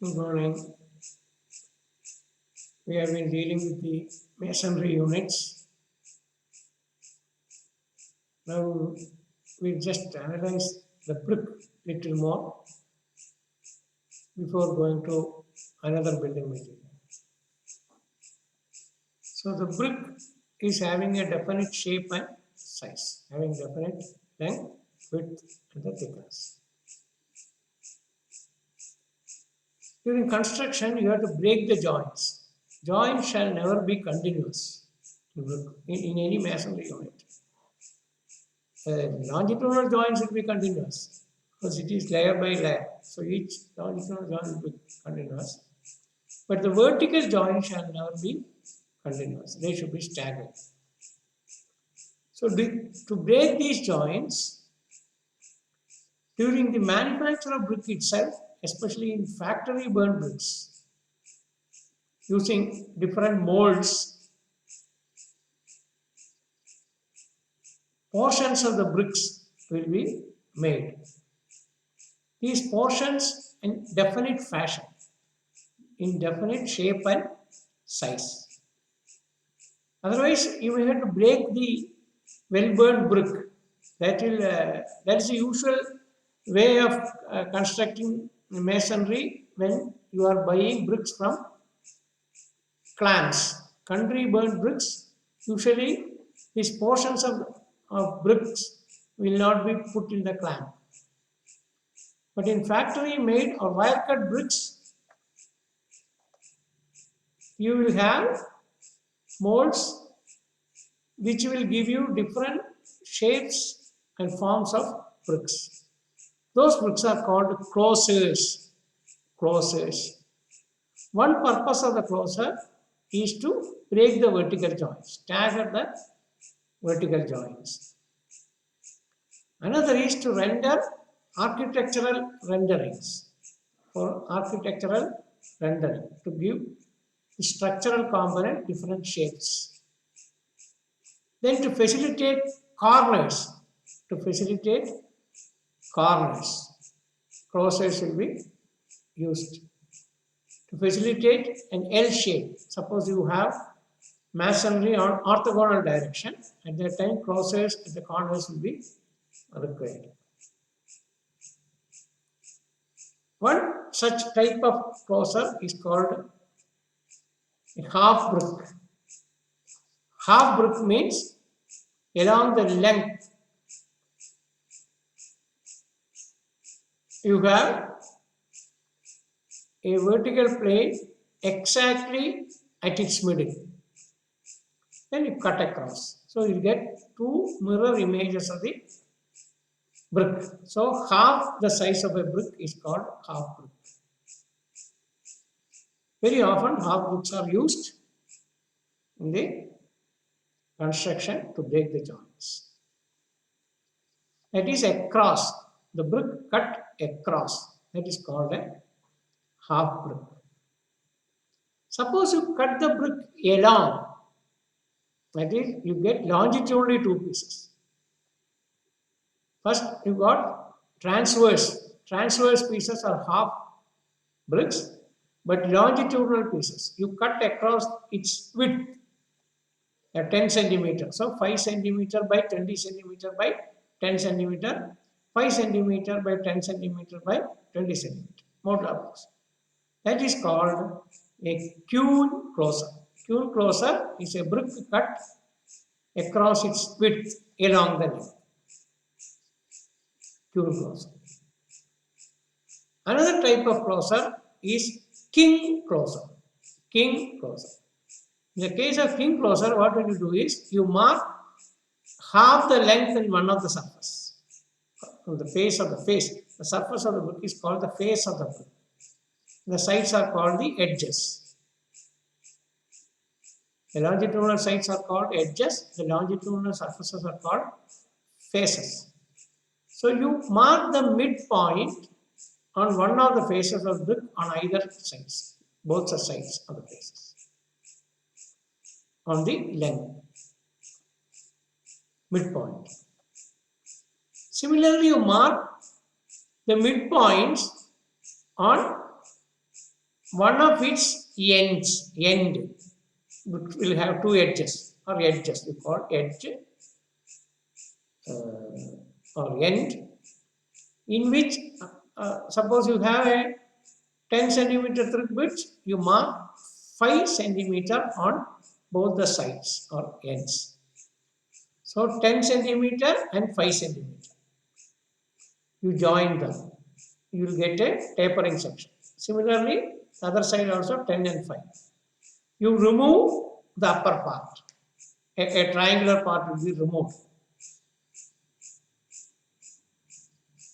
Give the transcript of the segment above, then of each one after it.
Good morning. We have been dealing with the masonry units. Now we just analyze the brick little more before going to another building material. So the brick is having a definite shape and size, having definite length, width, and the thickness. During construction, you have to break the joints. Joints shall never be continuous in any masonry unit. Longitudinal joints will be continuous because it is layer by layer. So each longitudinal joint will be continuous. But the vertical joint shall never be continuous. They should be staggered. So to break these joints, during the manufacture of brick itself, especially in factory burn bricks, using different molds, portions of the bricks will be made. These portions in definite fashion, in definite shape and size. Otherwise, you may have to break the well-burned brick. That is the usual way of constructing masonry when you are buying bricks from clans. Country burnt bricks, usually these portions of bricks will not be put in the clamp. But in factory made or wire cut bricks, you will have molds which will give you different shapes and forms of bricks. Those bricks are called closers. Closers. One purpose of the closer is to break the vertical joints, stagger the vertical joints. Another is to render architectural renderings. For architectural rendering, to give the structural component different shapes. Then to facilitate corners, closers will be used. To facilitate an L shape, suppose you have masonry on orthogonal direction, at that time closers at the corners will be required. One such type of closer is called a half brick. Half brick means along the length you have a vertical plane exactly at its middle. Then you cut across. So you get two mirror images of the brick. So half the size of a brick is called half brick. Very often half bricks are used in the construction to break the joints. That is across. The brick cut across. That is called a half brick. Suppose you cut the brick along. That is, you get longitudinally two pieces. First, you got transverse. Transverse pieces are half bricks, but longitudinal pieces. You cut across its width, 10 centimeter. So 5 centimeter by 20 centimeter by 10 centimeter, 5 centimeter by 10 centimeter by 20 centimeter. Modular bricks. That is called a Kuhn closer. Kuhn closer is a brick cut across its width along the length. Kuhn closer. Another type of closer is king closer. King closer. In the case of king closer, what you do is you mark half the length in one of the surface. From the face of the face. The surface of the brick is called the face of the brick. The sides are called the edges. The longitudinal sides are called edges. The longitudinal surfaces are called faces. So you mark the midpoint on one of the faces of the brick on either sides, both the sides of the faces, on the length, midpoint. Similarly, you mark the midpoints on one of its end will have two edges or edges. We call edge or end, in which suppose you have a 10 centimeter thread bridge, you mark 5 centimeter on both the sides or ends. So 10 centimeter and 5 centimeter. You join them. You will get a tapering section. Similarly, the other side also 10 and 5. You remove the upper part. A triangular part will be removed.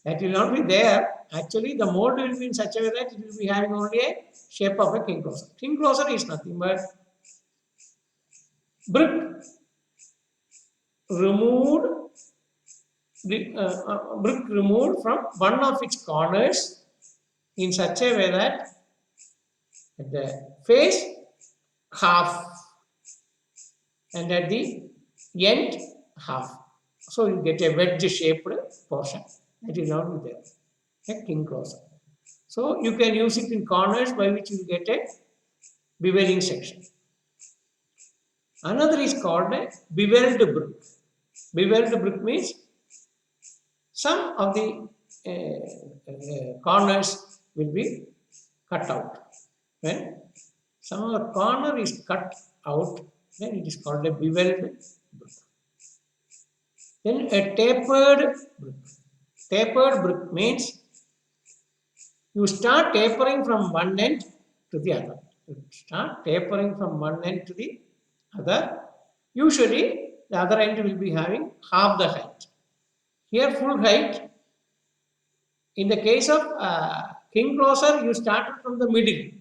That will not be there. Actually, the mold will be in such a way that it will be having only a shape of a king closer. King closer is nothing but brick removed, brick removed from one of its corners in such a way that at the face half and at the end half. So you get a wedge shaped portion. That is not there. A king closer. So you can use it in corners by which you get a beveling section. Another is called a beveled brick. Beveled brick means some of the corners will be cut out. When some of the corner is cut out, then it is called a beveled brick. Then a tapered brick. Tapered brick means you start tapering from one end to the other. You start tapering from one end to the other. Usually, the other end will be having half the height. Here, full height. In the case of king closer, you start from the middle.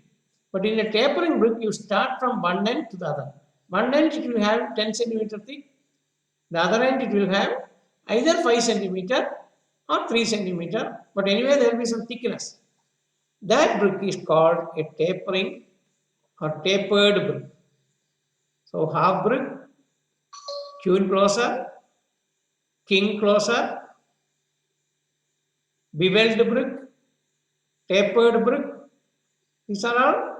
But in a tapering brick, you start from one end to the other. One end it will have 10 centimeter thick. The other end it will have either 5 centimeter or 3 centimeter. But anyway, there will be some thickness. That brick is called a tapering or tapered brick. So half brick, queen closer, king closer, beveled brick, tapered brick. These are all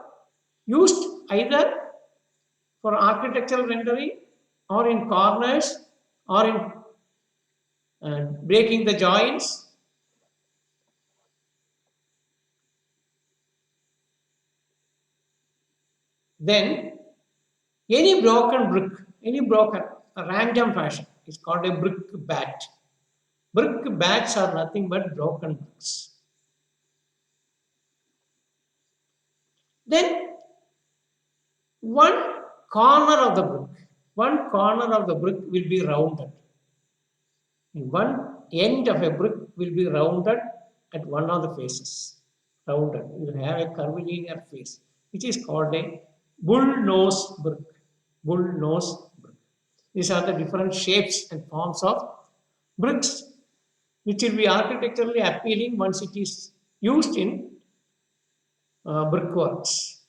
used either for architectural rendering or in corners or in breaking the joints. Then any broken brick, a random fashion is called a brick bat. Brick bats are nothing but broken bricks. Then one corner of the brick will be rounded. One end of a brick will be rounded at one of the faces. Rounded. You will have a curvilinear face, which is called a bull nose brick. Bull nose brick. These are the different shapes and forms of bricks, which will be architecturally appealing once it is used in brickworks,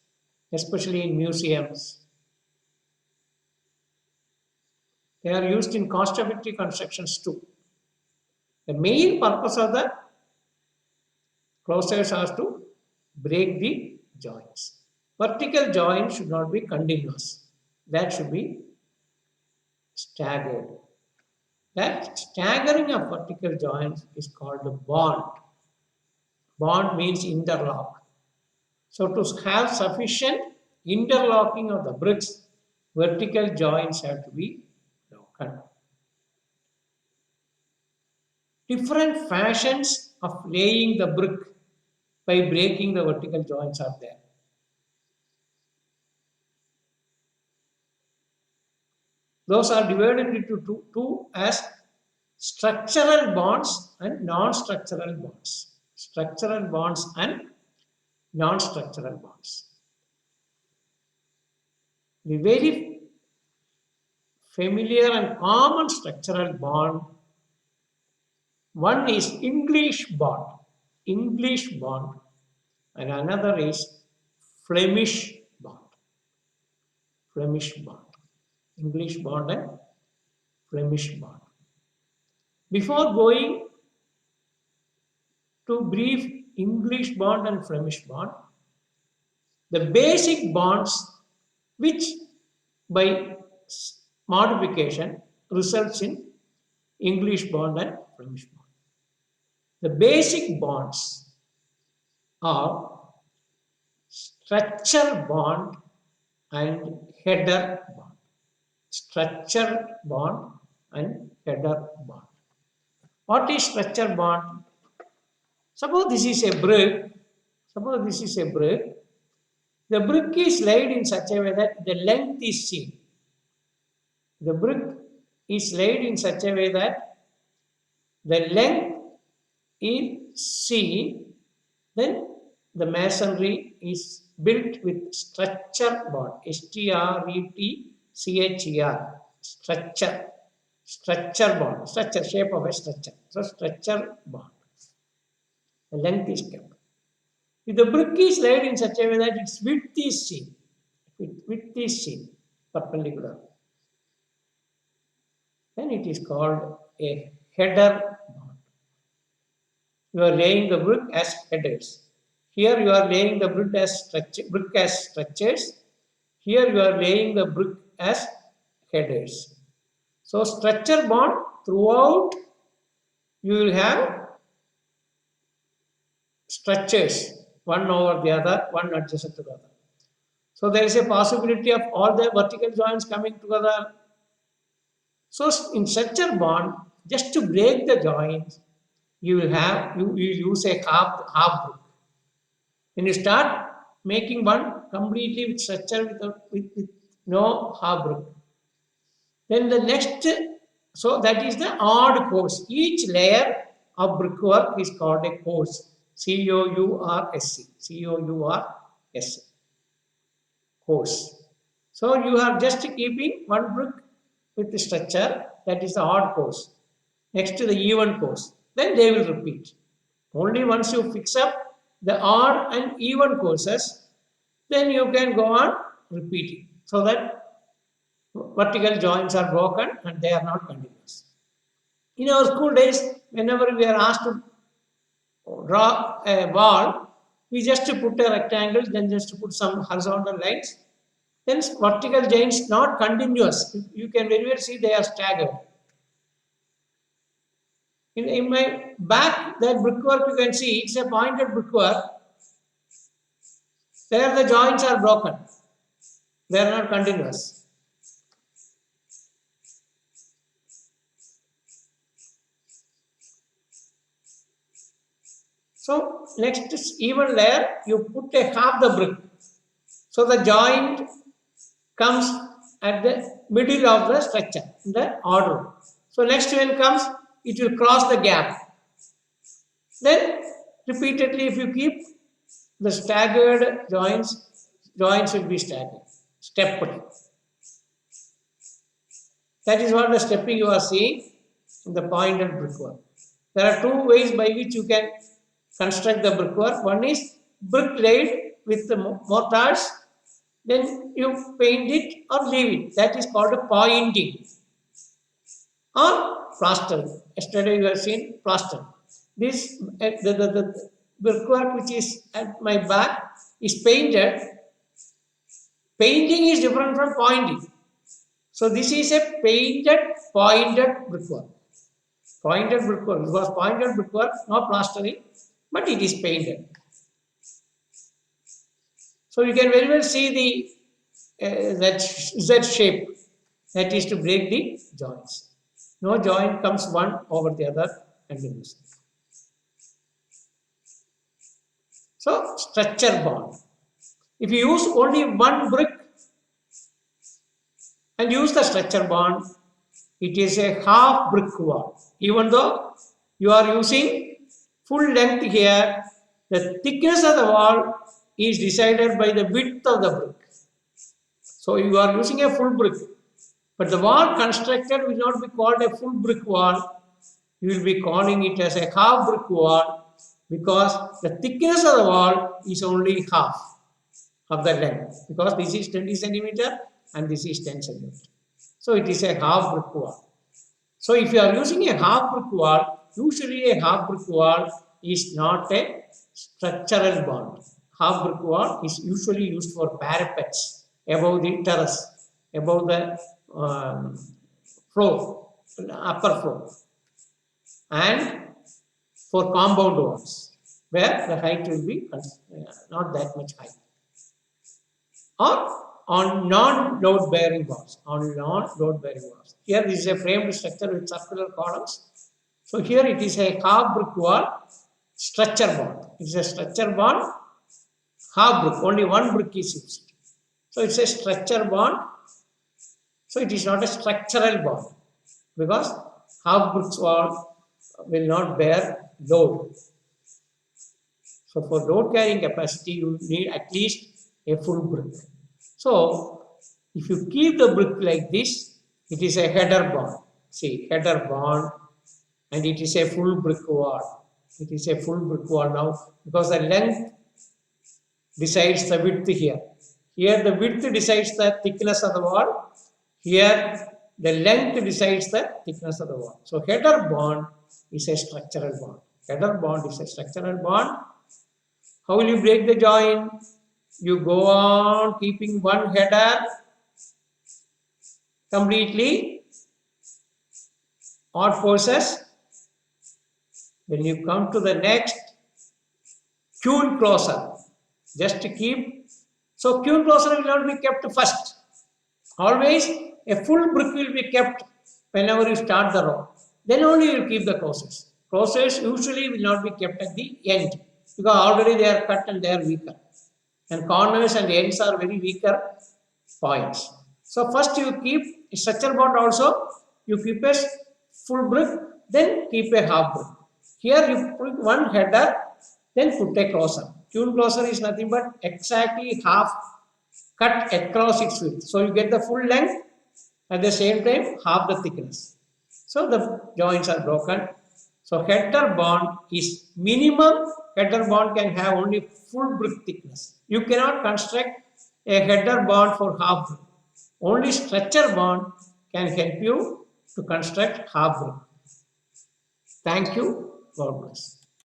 especially in museums. They are used in cost-effective constructions too. The main purpose of the closures is to break the joints. Vertical joint should not be continuous. That should be staggered. That staggering of vertical joints is called a bond. Bond means interlock. So to have sufficient interlocking of the bricks, vertical joints have to be broken. Different fashions of laying the brick by breaking the vertical joints are there. Those are divided into two as structural bonds and non-structural bonds. Structural bonds and non-structural bonds. The very familiar and common structural bond, one is English bond, and another is Flemish bond. English bond and Flemish bond. Before going to brief English bond and Flemish bond, the basic bonds which by modification results in English bond and Flemish bond. The basic bonds are structure bond and header bond. Structure bond and header bond. What is structure bond? Suppose this is a brick. Suppose this is a brick. The brick is laid in such a way that the length is seen. The brick is laid in such a way that the length is seen. Then the masonry is built with structure bond. STRETCHER. Structure. Structure bond. Structure, shape of a structure. So structure bond. The length is kept. If the brick is laid in such a way that its width is seen, perpendicular, then it is called a header bond. You are laying the brick as headers. Here you are laying the brick as structures. Here you are laying the brick as headers. So structure bond throughout you will have structures, one over the other, one adjacent to the other. So there is a possibility of all the vertical joints coming together. So in structure bond, just to break the joints, you will use a half brick. When you start making one completely with structure with no half brick, then the next, so that is the odd course. Each layer of brickwork is called a course. COURSE. Course. So you are just keeping one brick with the structure, that is the odd course, next to the even course. Then they will repeat. Only once you fix up the odd and even courses, then you can go on repeating, so that vertical joints are broken and they are not continuous. In our school days, whenever we are asked to draw a wall, we just put a rectangle, then just put some horizontal lines. Then vertical joints not continuous. You can very well see they are staggered. In my back, that brickwork you can see, it's a pointed brickwork. There the joints are broken. They are not continuous. So next even layer, you put a half the brick. So the joint comes at the middle of the structure, in the order. So next one comes, it will cross the gap. Then repeatedly if you keep the staggered joints will be staggered, stepped. That is what the stepping you are seeing in the pointed brickwork. There are two ways by which you can construct the brickwork. One is brick laid with the mortars, then you paint it or leave it. That is called a pointing. Or plastering. Yesterday you have seen plastering. This the brickwork which is at my back is painted. Painting is different from pointing. So this is a pointed brickwork. Pointed brickwork. It was pointed brickwork, not plastering, but it is painted. So you can very well see that Z shape, that is to break the joints. No joint comes one over the other continuously. So structure bond. If you use only one brick and use the structure bond, it is a half brick wall. Even though you are using full length here, the thickness of the wall is decided by the width of the brick. So you are using a full brick, but the wall constructed will not be called a full brick wall. You will be calling it as a half brick wall, because the thickness of the wall is only half of the length, because this is 20 centimeter and this is 10 centimeter. So it is a half brick wall. So if you are using a half brick wall, usually a half brick wall is not a structural bond. half brick wall is usually used for parapets above the terrace, above the floor, upper floor, and for compound walls, where the height will be not that much high, or on non-load bearing walls. On non-load bearing walls. Here this is a framed structure with circular columns. So here it is a half brick wall structure bond. It is a structure bond, half brick, only one brick is used. So it's a structure bond. So it is not a structural bond because half bricks wall will not bear load. So for load carrying capacity, you need at least a full brick. So if you keep the brick like this, it is a header bond. See, header bond, and it is a full brick wall. It is a full brick wall now because the length decides the width here. Here the width decides the thickness of the wall. Here the length decides the thickness of the wall. So header bond is a structural bond. Header bond is a structural bond. How will you break the joint? You go on keeping one header completely. Odd forces. When you come to the next, queen closer. Just to keep. So queen closer will not be kept first. Always a full brick will be kept whenever you start the row. Then only you keep the closers. Closers usually will not be kept at the end because already they are cut and they are weaker. And corners and ends are very weaker points. So first you keep a structure bond also, you keep a full brick, then keep a half brick. Here you put one header, then put a closer. Queen closer is nothing but exactly half cut across its width. So you get the full length at the same time half the thickness. So the joints are broken. So header bond is minimum. Header bond can have only full brick thickness. You cannot construct a header bond for half brick. Only structure bond can help you to construct half brick. Thank you. God bless.